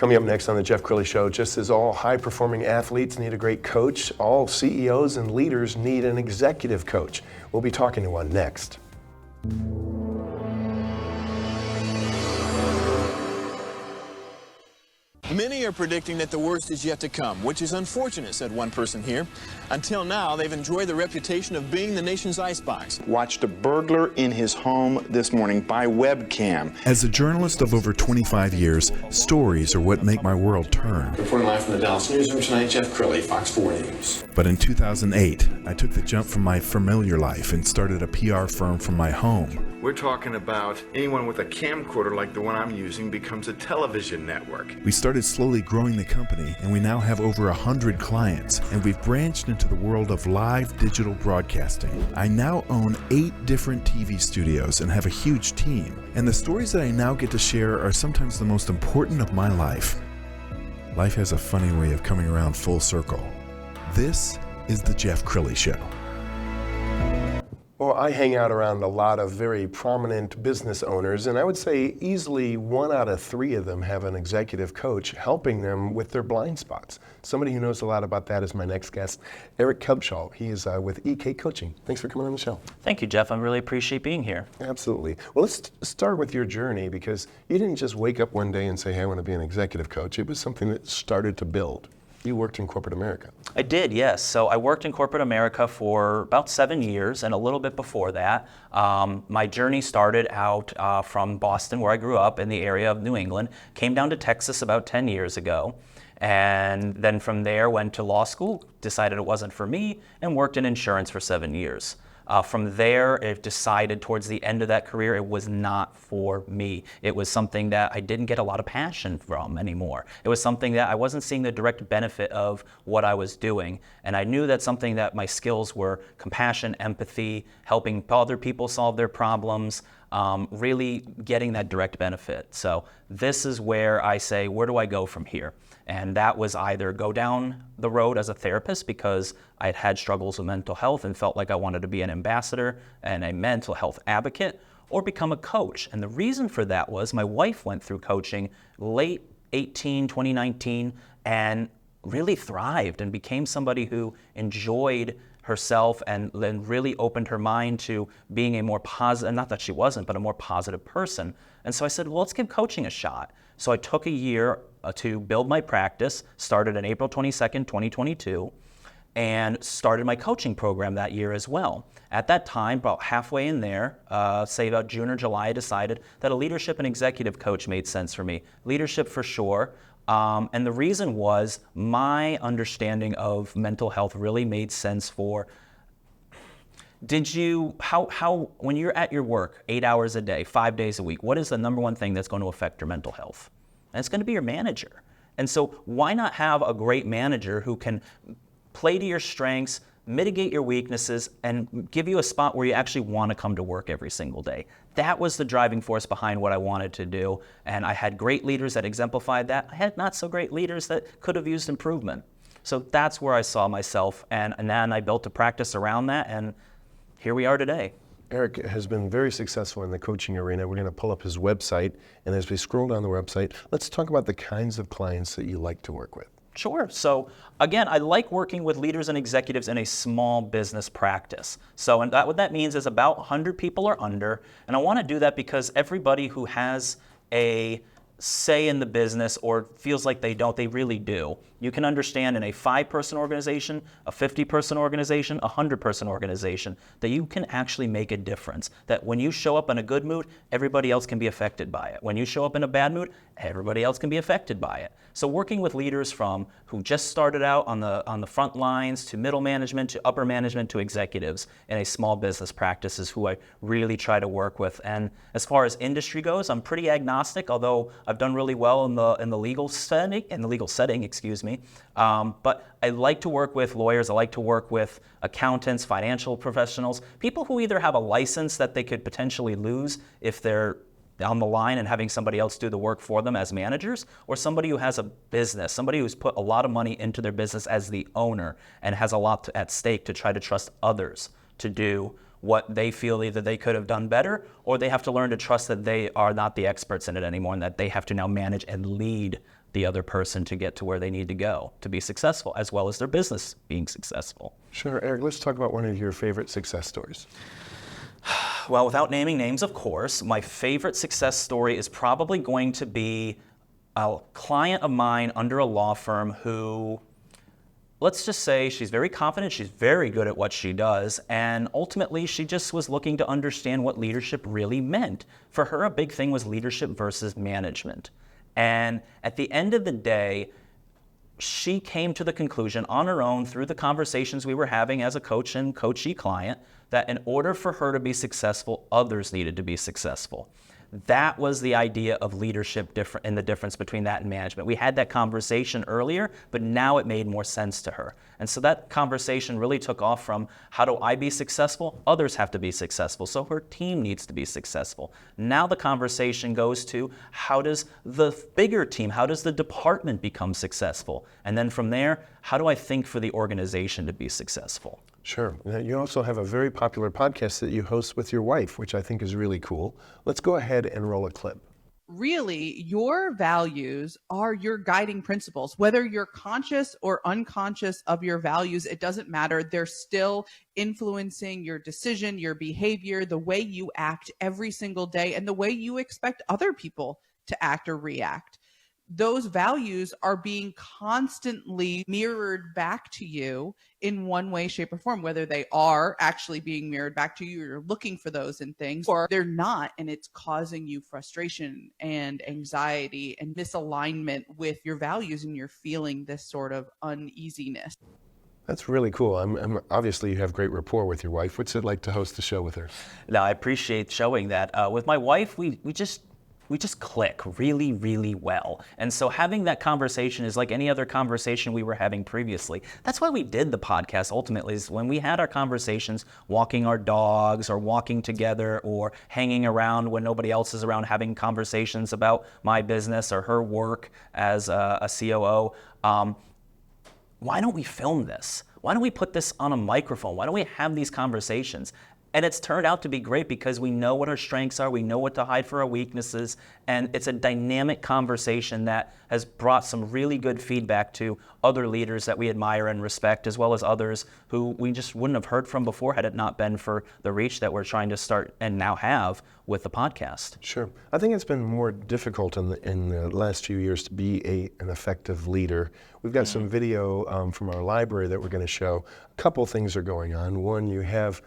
Coming up next on the Jeff Crilley Show, just as all high-performing athletes need a great coach, all CEOs and leaders need an executive coach. We'll be talking to one next. Many are predicting that the worst is yet to come, which is unfortunate, said one person here. Until now, they've enjoyed the reputation of being the nation's icebox. Watched a burglar in his home this morning by webcam. As a journalist of over 25 years, stories are what make my world turn. Reporting live from the Dallas newsroom tonight, Jeff Crilley, Fox 4 News. But in 2008, I took the jump from my familiar life and started a PR firm from my home. We're talking about anyone with a camcorder like the one I'm using becomes a television network. We started slowly growing the company, and we now have over 100 clients, and we've branched into the world of live digital broadcasting. I now own 8 different TV studios and have a huge team, and the stories that I now get to share are sometimes the most important of my life. Life has a funny way of coming around full circle. This is the Jeff Crilley Show. Well, I hang out around a lot of very prominent business owners, and I would say easily 1 out of 3 of them have an executive coach helping them with their blind spots. Somebody who knows a lot about that is my next guest, Kebschull. He is with EK Coaching. Thanks for coming on the show. Thank you, Jeff. I really appreciate being here. Absolutely. Well, let's start with your journey, because you didn't just wake up one day and say, hey, I want to be an executive coach. It was something that started to build. You worked in corporate America. I did, yes. So I worked in corporate America for about 7 years, and a little bit before that. My journey started out from Boston, where I grew up in the area of New England, came down to Texas about 10 years ago, and then from there went to law school, decided it wasn't for me, and worked in insurance for 7 years. From there, it decided towards the end of that career, it was not for me. It was something that I didn't get a lot of passion from anymore. It was something that I wasn't seeing the direct benefit of what I was doing. And I knew that something that my skills were compassion, empathy, helping other people solve their problems, really getting that direct benefit. So this is where I say, where do I go from here? And that was either go down the road as a therapist, because I had had struggles with mental health and felt like I wanted to be an ambassador and a mental health advocate, or become a coach. And the reason for that was my wife went through coaching late 2019, and really thrived and became somebody who enjoyed herself and then really opened her mind to being a more positive, not that she wasn't, but a more positive person. And so I said, well, let's give coaching a shot. So I took a year to build my practice, started on April 22nd, 2022, and started my coaching program that year as well. At that time, about halfway in there, say about June or July, I decided that a leadership and executive coach made sense for me. Leadership for sure. And the reason was my understanding of mental health really made sense for, when you're at your work 8 hours a day, 5 days a week, what is the number one thing that's going to affect your mental health? And it's going to be your manager. And so why not have a great manager who can play to your strengths, mitigate your weaknesses, and give you a spot where you actually want to come to work every single day? That was the driving force behind what I wanted to do. And I had great leaders that exemplified that. I had not so great leaders that could have used improvement. So that's where I saw myself. And then I built a practice around that. And here we are today. Eric has been very successful in the coaching arena. We're going to pull up his website. And as we scroll down the website, let's talk about the kinds of clients that you like to work with. Sure. So again, I like working with leaders and executives in a small business practice. So what that means is about 100 people or under. And I want to do that because everybody who has a say in the business or feels like they don't, they really do. You can understand in a 5-person organization, a 50-person organization, a 100-person organization, that you can actually make a difference. That when you show up in a good mood, everybody else can be affected by it. When you show up in a bad mood, everybody else can be affected by it. So working with leaders from who just started out on the front lines to middle management to upper management to executives in a small business practice is who I really try to work with. And as far as industry goes, I'm pretty agnostic, although I've done really well in the legal setting, excuse me. But I like to work with lawyers. I like to work with accountants, financial professionals, people who either have a license that they could potentially lose if they're down the line and having somebody else do the work for them as managers, or somebody who has a business, somebody who's put a lot of money into their business as the owner and has a lot at stake to try to trust others to do what they feel either they could have done better, or they have to learn to trust that they are not the experts in it anymore and that they have to now manage and lead the other person to get to where they need to go to be successful, as well as their business being successful. Sure, Eric, let's talk about one of your favorite success stories. Well, without naming names, of course, my favorite success story is probably going to be a client of mine under a law firm who, let's just say she's very confident, she's very good at what she does, and ultimately she just was looking to understand what leadership really meant. For her, a big thing was leadership versus management. And at the end of the day, she came to the conclusion on her own through the conversations we were having as a coach and coachee client that in order for her to be successful, others needed to be successful. That was the idea of leadership and the difference between that and management. We had that conversation earlier, but now it made more sense to her. And so that conversation really took off from how do I be successful? Others have to be successful, so her team needs to be successful. Now the conversation goes to how does the bigger team, how does the department become successful? And then from there, how do I think for the organization to be successful? Sure. Now, you also have a very popular podcast that you host with your wife, which I think is really cool. Let's go ahead and roll a clip. Really, your values are your guiding principles. Whether you're conscious or unconscious of your values, it doesn't matter. They're still influencing your decision, your behavior, the way you act every single day, and the way you expect other people to act or react. Those values are being constantly mirrored back to you in one way, shape, or form, whether they are actually being mirrored back to you, or you're looking for those in things, or they're not, and it's causing you frustration and anxiety and misalignment with your values, and you're feeling this sort of uneasiness. That's really cool. I'm obviously you have great rapport with your wife. What's it like to host the show with her? Now, I appreciate showing that. With my wife, we just click really, really well. And so having that conversation is like any other conversation we were having previously. That's why we did the podcast ultimately, is when we had our conversations walking our dogs or walking together or hanging around when nobody else is around, having conversations about my business or her work as a COO. Why don't we film this? Why don't we put this on a microphone? Why don't we have these conversations? And it's turned out to be great because we know what our strengths are, we know what to hide for our weaknesses, and it's a dynamic conversation that has brought some really good feedback to other leaders that we admire and respect, as well as others who we just wouldn't have heard from before had it not been for the reach that we're trying to start and now have with the podcast. Sure. I think it's been more difficult in the last few years to be an effective leader. We've got some video from our library that we're going to show. A couple things are going on. One, you have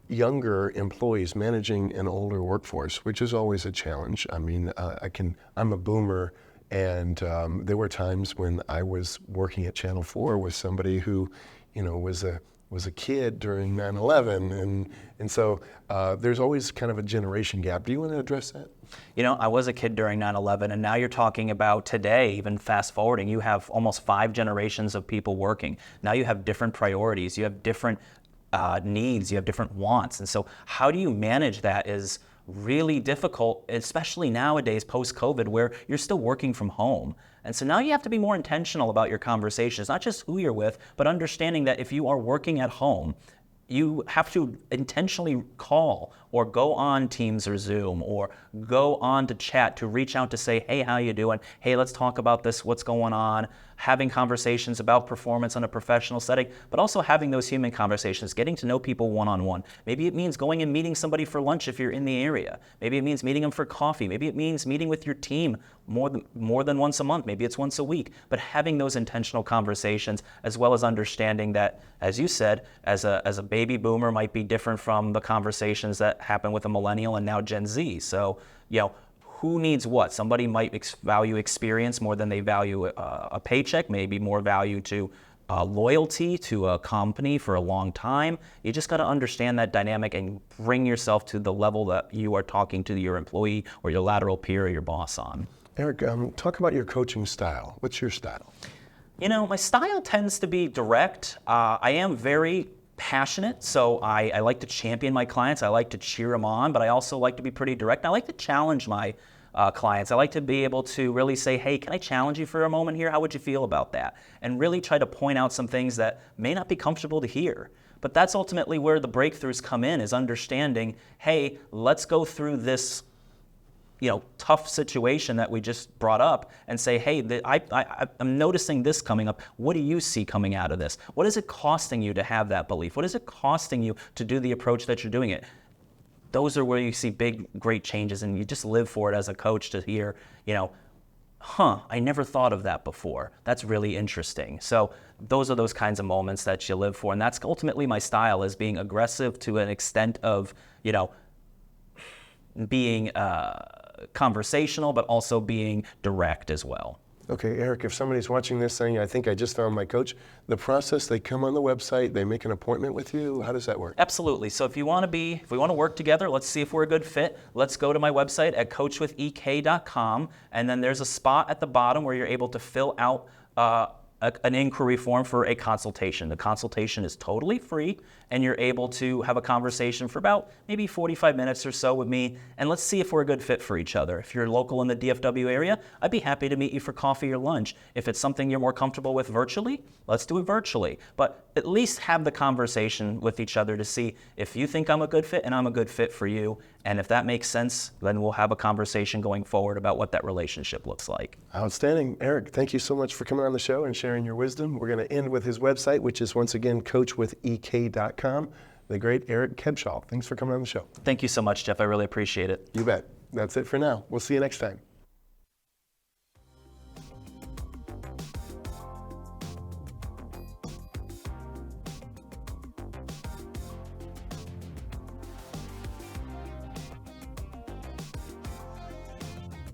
younger employees managing an older workforce, which is always a challenge. I mean, I'm a boomer, and there were times when I was working at Channel 4 with somebody who, was a kid during 9/11, and so there's always kind of a generation gap. Do you want to address that? I was a kid during 9/11, and now you're talking about today, even fast forwarding, you have almost 5 generations of people working. Now you have different priorities, you have different needs, you have different wants. And so how do you manage that is really difficult, especially nowadays post-COVID, where you're still working from home. And so now you have to be more intentional about your conversations, not just who you're with, but understanding that if you are working at home, you have to intentionally call or go on Teams or Zoom or go on to chat to reach out to say, hey, how you doing? Hey, let's talk about this, what's going on? Having conversations about performance in a professional setting, but also having those human conversations, getting to know people one-on-one. Maybe it means going and meeting somebody for lunch if you're in the area. Maybe it means meeting them for coffee. Maybe it means meeting with your team more than once a month. Maybe it's once a week. But having those intentional conversations, as well as understanding that, as you said, as a baby boomer might be different from the conversations that happen with a millennial and now Gen Z. So, who needs what? Somebody might value experience more than they value a paycheck, maybe more value to loyalty to a company for a long time. You just got to understand that dynamic and bring yourself to the level that you are talking to your employee or your lateral peer or your boss on. Eric, talk about your coaching style. What's your style? My style tends to be direct. I am very passionate, so I like to champion my clients. I like to cheer them on, but I also like to be pretty direct. I like to challenge my clients. I like to be able to really say, hey, can I challenge you for a moment here? How would you feel about that? And really try to point out some things that may not be comfortable to hear. But that's ultimately where the breakthroughs come in, is understanding, hey, let's go through this tough situation that we just brought up and say, hey, I'm noticing this coming up. What do you see coming out of this? What is it costing you to have that belief? What is it costing you to do the approach that you're doing it? Those are where you see big, great changes, and you just live for it as a coach to hear, I never thought of that before. That's really interesting. So those are those kinds of moments that you live for, and that's ultimately my style, is being aggressive to an extent of, being conversational, but also being direct as well. Okay, Eric, if somebody's watching this saying, I think I just found my coach, the process, they come on the website, they make an appointment with you, how does that work? Absolutely. So if we want to work together, let's see if we're a good fit. Let's go to my website at coachwithek.com, and then there's a spot at the bottom where you're able to fill out an inquiry form for a consultation. The consultation is totally free, and you're able to have a conversation for about maybe 45 minutes or so with me, and let's see if we're a good fit for each other. If you're local in the DFW area, I'd be happy to meet you for coffee or lunch. If it's something you're more comfortable with virtually, let's do it virtually. But at least have the conversation with each other to see if you think I'm a good fit and I'm a good fit for you. And if that makes sense, then we'll have a conversation going forward about what that relationship looks like. Outstanding. Eric, thank you so much for coming on the show and sharing your wisdom. We're going to end with his website, which is once again coachwithek.com. The great Eric Kebschull. Thanks for coming on the show. Thank you so much, Jeff. I really appreciate it. You bet. That's it for now. We'll see you next time.